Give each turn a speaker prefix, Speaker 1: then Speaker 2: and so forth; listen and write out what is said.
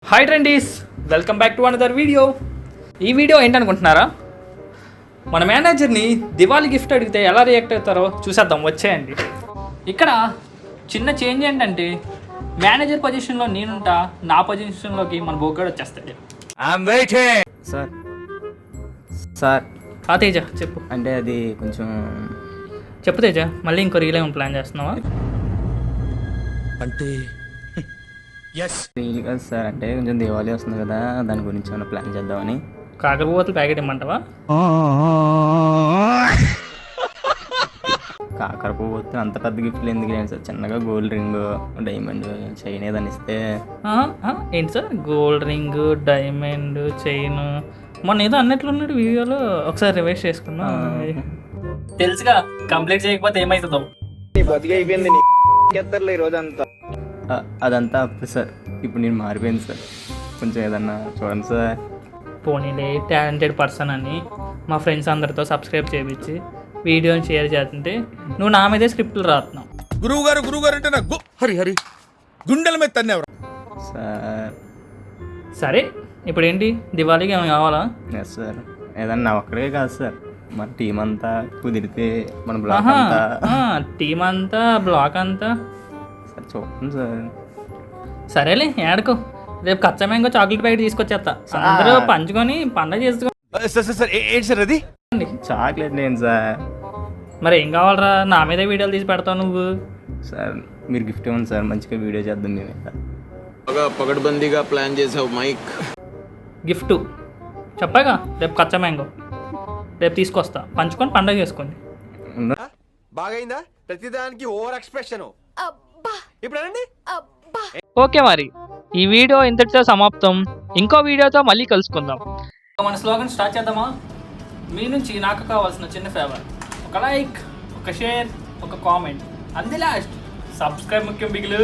Speaker 1: Hi trendies, welcome back to another video. ఈ video ఏంటనుకుంటున్నారా? మన మేనేజర్ని దివాళీ గిఫ్ట్ అడిగితే ఎలా రియాక్ట్ అవుతారో చూసేద్దాం, వచ్చేయండి. ఇక్కడ చిన్న చేంజ్ ఏంటంటే మేనేజర్ పొజిషన్లో నేనుంటా, నా పొజిషన్లోకి మన బోగాడు వచ్చేస్తాడు.
Speaker 2: సార్ సార్
Speaker 1: తేజ చెప్పు.
Speaker 2: అంటే అది కొంచెం
Speaker 1: చెప్పు తేజ, మళ్ళీ ఇంకో రీల్ ఏమైనా ప్లాన్ చేస్తున్నావా?
Speaker 3: అంటే
Speaker 2: రీల్ కాదు సార్, అంటే కొంచెం దివాళీ వస్తుంది కదా, దాని గురించి ఏమైనా ప్లాన్ చేద్దామని.
Speaker 1: కాకరపువ్వుల ప్యాకెట్ ఇమ్మంటావా?
Speaker 2: కాకర పువ్వు వస్తే అంత పెద్ద గిఫ్ట్లు ఎందుకు లేదు సార్, చిన్నగా గోల్డ్ రింగ్, డైమండ్ చైన్ ఏదని ఇస్తే.
Speaker 1: ఏంటి sir, gold ring, diamond chain, మొన్న ఏదో అన్నట్లున్నాడు వీడియోలో, ఒకసారి రివైజ్ చేసుకున్నాం. తెలుసుగా, కంప్లీట్ చేయకపోతే ఏమవుతుందో.
Speaker 2: అదంతా అప్పుడు సార్, ఇప్పుడు నేను మారిపోయింది సార్, కొంచెం ఏదన్నా చూడండి సార్.
Speaker 1: పోనీలే, టాలెంటెడ్ పర్సన్ అని మా ఫ్రెండ్స్ అందరితో సబ్స్క్రైబ్ చేయించి వీడియోని షేర్ చేస్తుంటే నువ్వు నా మీదే స్క్రిప్ట్లు రాస్తున్నావు.
Speaker 3: గురువు గారు అంటే నాకు హరి గుండెల మీద తన్నేవరా
Speaker 2: సార్.
Speaker 1: సరే, ఇప్పుడు ఏంటి, దివాళీకి ఏమైనా కావాలా?
Speaker 2: ఎస్ సార్, ఏదన్నా నా ఒక్కడే కాదు సార్, మన టీం అంతా కుదిరితే మన బ్లాక్ అంతా.
Speaker 1: టీం అంతా, బ్లాక్ అంతా.
Speaker 2: సార్ చూడండి సార్.
Speaker 1: సరేలే, ఏడకు, రేపు కచ్చా మ్యాంగో చాక్లెట్ ప్యాకెట్ తీసుకొచ్చేస్తా, అందరూ పంచుకొని పండగ చేసుకోండి.
Speaker 3: ఏంటి సార్ అది?
Speaker 2: చాక్లెట్ నేను సార్.
Speaker 1: మరి ఏం కావాలరా, నా మీదే వీడియోలు తీసి పెడతావు నువ్వు.
Speaker 2: సార్ మీరు గిఫ్ట్ ఇవ్వండి సార్, మంచిగా వీడియో చేద్దాం మీ మీద.
Speaker 4: బాగా పకడ్బందీగా ప్లాన్ చేసావు మైక్.
Speaker 1: గిఫ్ట్ చెప్పాగా, రేపు కచ్చా మ్యాంగో రేపు తీసుకొస్తా, పంచుకొని పండగ చేసుకోండి.
Speaker 3: బాగైందా? ప్రతిదానికి ఓవర్ ఎక్స్ప్రెషన్. ఇప్పుడు అనండి.
Speaker 1: ఓకే, మరి ఈ వీడియో ఇంతటితో సమాప్తం. ఇంకో వీడియోతో మళ్ళీ కలుసుకుందాం. మన స్లోగన్ స్టార్ట్ చేద్దామా? మీ నుంచి నాకు కావాల్సిన చిన్న ఫేవర్, ఒక లైక్, ఒక షేర్, ఒక కామెంట్, అంది లాస్ట్ సబ్స్క్రైబ్ ముఖ్యం బిగులు.